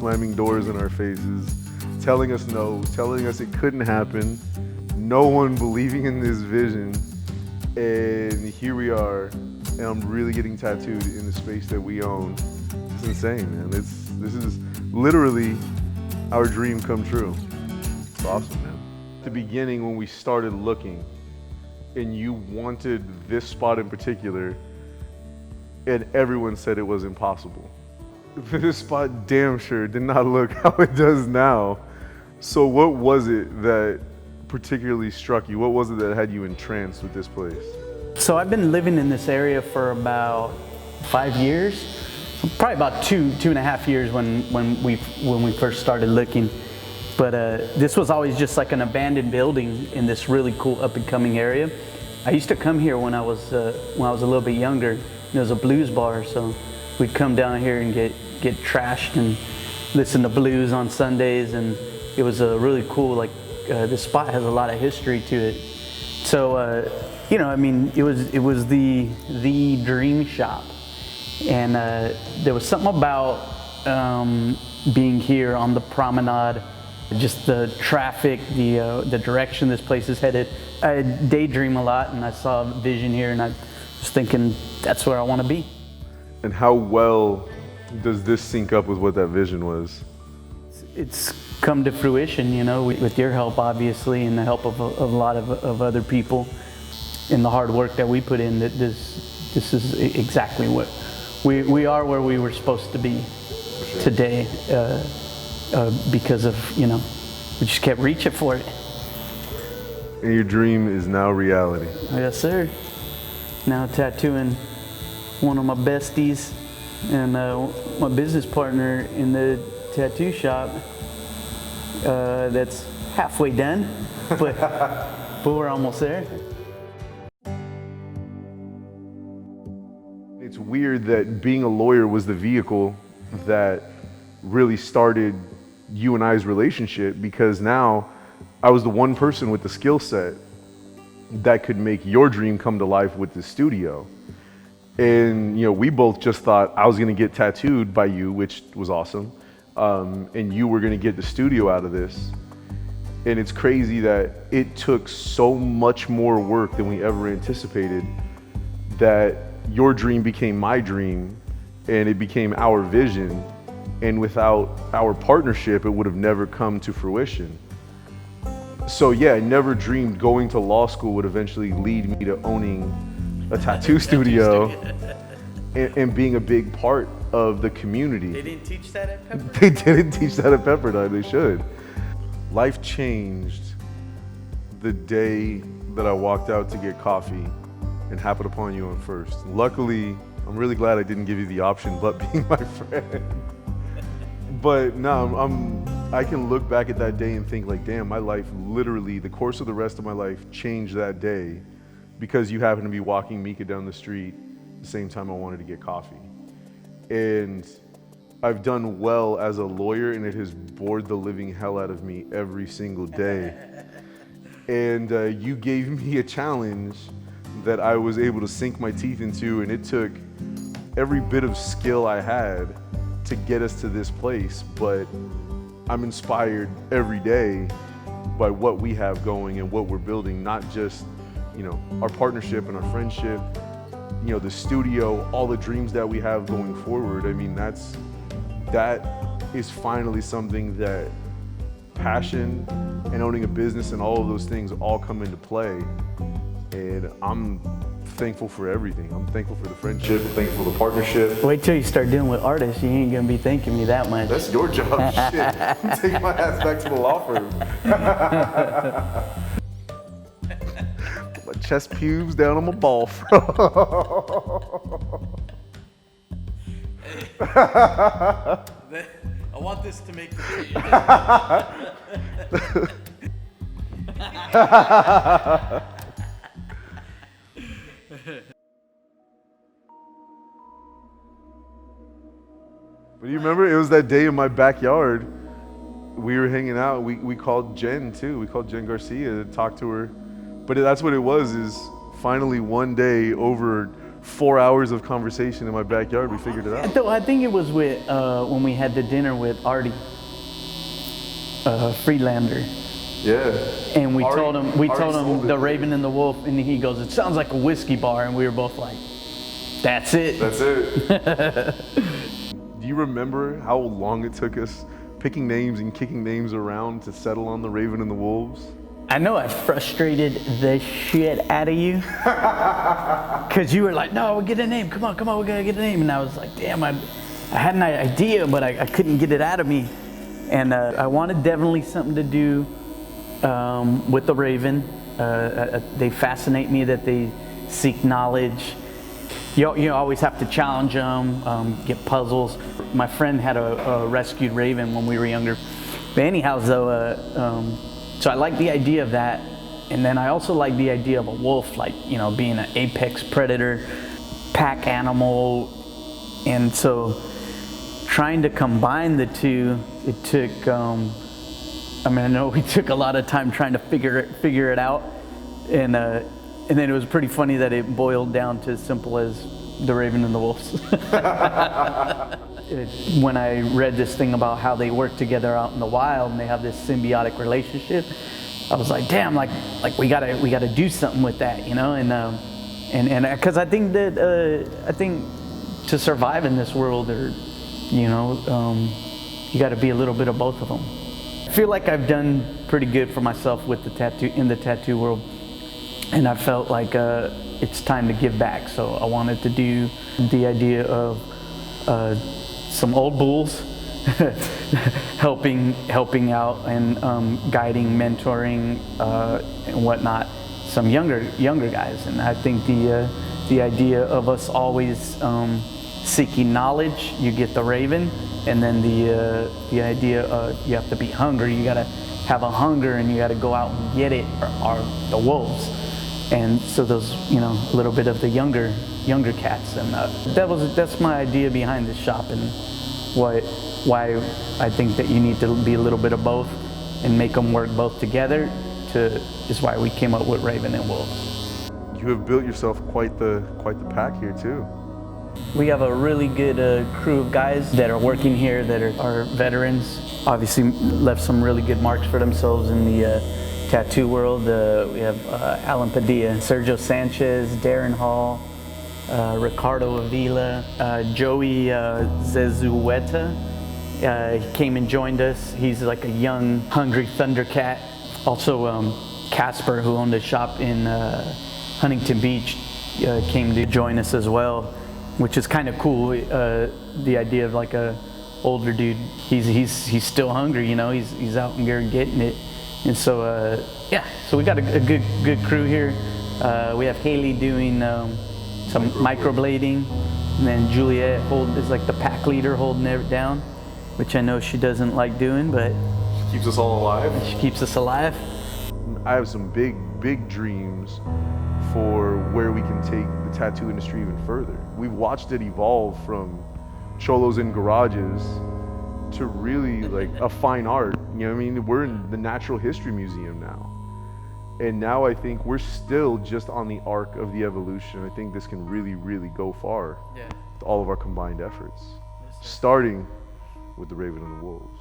slamming doors in our faces, telling us no, telling us it couldn't happen, no one believing in this vision. And here we are, and I'm really getting tattooed in the space that we own. It's insane, man. This is literally our dream come true. It's awesome, man. At the beginning, when we started looking, and you wanted this spot in particular, and everyone said it was impossible. This spot damn sure did not look how it does now. So what was it that particularly struck you? What was it that had you entranced with this place? So I've been living in this area for about 5 years, probably about two and a half years when we first started looking. But this was always just like an abandoned building in this really cool up and coming area. I used to come here when I was a little bit younger. There was a blues bar, so we'd come down here and get trashed and listen to blues on Sundays, and it was a really cool, like this spot has a lot of history to it. So you know, I mean, it was the dream shop, and there was something about being here on the promenade, just the traffic, the direction this place is headed. I daydream a lot, and I saw a vision here, and I was thinking that's where I want to be. And how well does this sync up with what that vision was? It's come to fruition, you know, with your help, obviously, and the help of a lot of other people, and the hard work that we put in. That this is exactly what we are, where we were supposed to be today, because of, you know, we just kept reaching for it. And your dream is now reality. Yes, sir. Now tattooing one of my besties and my business partner in the tattoo shop. That's halfway done, but we're almost there. It's weird that being a lawyer was the vehicle that really started you and I's relationship, because now I was the one person with the skill set that could make your dream come to life with the studio. And you know, we both just thought I was gonna get tattooed by you, which was awesome, and you were gonna get the studio out of this. And it's crazy that it took so much more work than we ever anticipated, that your dream became my dream, and it became our vision. And without our partnership, it would have never come to fruition. So yeah, I never dreamed going to law school would eventually lead me to owning a tattoo studio and being a big part of the community. They didn't teach that at Pepperdine? They didn't teach that at Pepperdine, they should. Life changed the day that I walked out to get coffee and happened upon you on First. Luckily, I'm really glad I didn't give you the option but being my friend. But no, I can look back at that day and think like, damn, my life literally, the course of the rest of my life changed that day because you happened to be walking Mika down the street the same time I wanted to get coffee. And I've done well as a lawyer, and it has bored the living hell out of me every single day. And you gave me a challenge that I was able to sink my teeth into, and it took every bit of skill I had to get us to this place. But I'm inspired every day by what we have going and what we're building, not just, you know, our partnership and our friendship, you know, the studio, all the dreams that we have going forward. I mean, that is finally something that passion and owning a business and all of those things all come into play. And I'm thankful for everything. I'm thankful for the friendship, thankful for the partnership. Wait till you start dealing with artists, you ain't gonna be thanking me that much. That's your job, shit. Take my ass back to the law firm. Put my chest pubes down on my ball front. I want this to make the But you remember, it was that day in my backyard. We were hanging out. We called Jen too. We called Jen Garcia to talk to her. But that's what it was, is finally one day over 4 hours of conversation in my backyard, we figured it out. Though I think it was with when we had the dinner with Artie Friedlander, Yeah. and we told him sold it. the Raven and the Wolf, and he goes, "It sounds like a whiskey bar," and we were both like, "That's it." That's it. Do you remember how long it took us picking names and kicking names around to settle on the Raven and the Wolves? I know I frustrated the shit out of you because you were like, "No, we'll get a name. Come on, we gotta get a name." And I was like, "Damn, I had an idea, but I couldn't get it out of me." And I wanted definitely something to do with the Raven. They fascinate me that they seek knowledge. You always have to challenge them, get puzzles. My friend had a rescued Raven when we were younger. But anyhow, so I like the idea of that. And then I also like the idea of a wolf, like, being an apex predator, pack animal. And so trying to combine the two, it took, I know we took a lot of time trying to figure it out. And then it was pretty funny that it boiled down to as simple as the Raven and the Wolves. When I read this thing about how they work together out in the wild and they have this symbiotic relationship, I was like, damn, like we gotta do something with that, and because I think to survive in this world, you got to be a little bit of both of them. I feel like I've done pretty good for myself with the tattoo world, and I felt like it's time to give back. So I wanted to do the idea of some old bulls helping out and guiding, mentoring, and whatnot, some younger guys. And I think the idea of us always seeking knowledge, you get the Raven, and then the idea of you have to be hungry, you gotta have a hunger and you gotta go out and get it, are the wolves. And so those, a little bit of the younger cats, and that's my idea behind this shop, and why I think that you need to be a little bit of both and make them work both together. Is why we came up with Raven and Wolves. You have built yourself quite the pack here too. We have a really good crew of guys that are working here that are veterans. Obviously left some really good marks for themselves in the tattoo world. We have Alan Padilla, Sergio Sanchez, Darren Hall, Ricardo Avila, Joey Zezueta. He came and joined us. He's like a young, hungry Thundercat. Also, Casper, who owned a shop in Huntington Beach, came to join us as well, which is kind of cool. The idea of like a older dude. He's still hungry, He's out and getting it. And so so we got a good crew here. We have Haley doing some microblading, and then Juliet is like the pack leader, holding it down, which I know she doesn't like doing, but She keeps us all alive. she keeps us alive. I have some big dreams for where we can take the tattoo industry even further. We've watched it evolve from cholos in garages to really like a fine art. We're in the Natural History Museum now. And now I think we're still just on the arc of the evolution. I think this can really, really go far with all of our combined efforts, starting with the Raven and the Wolves.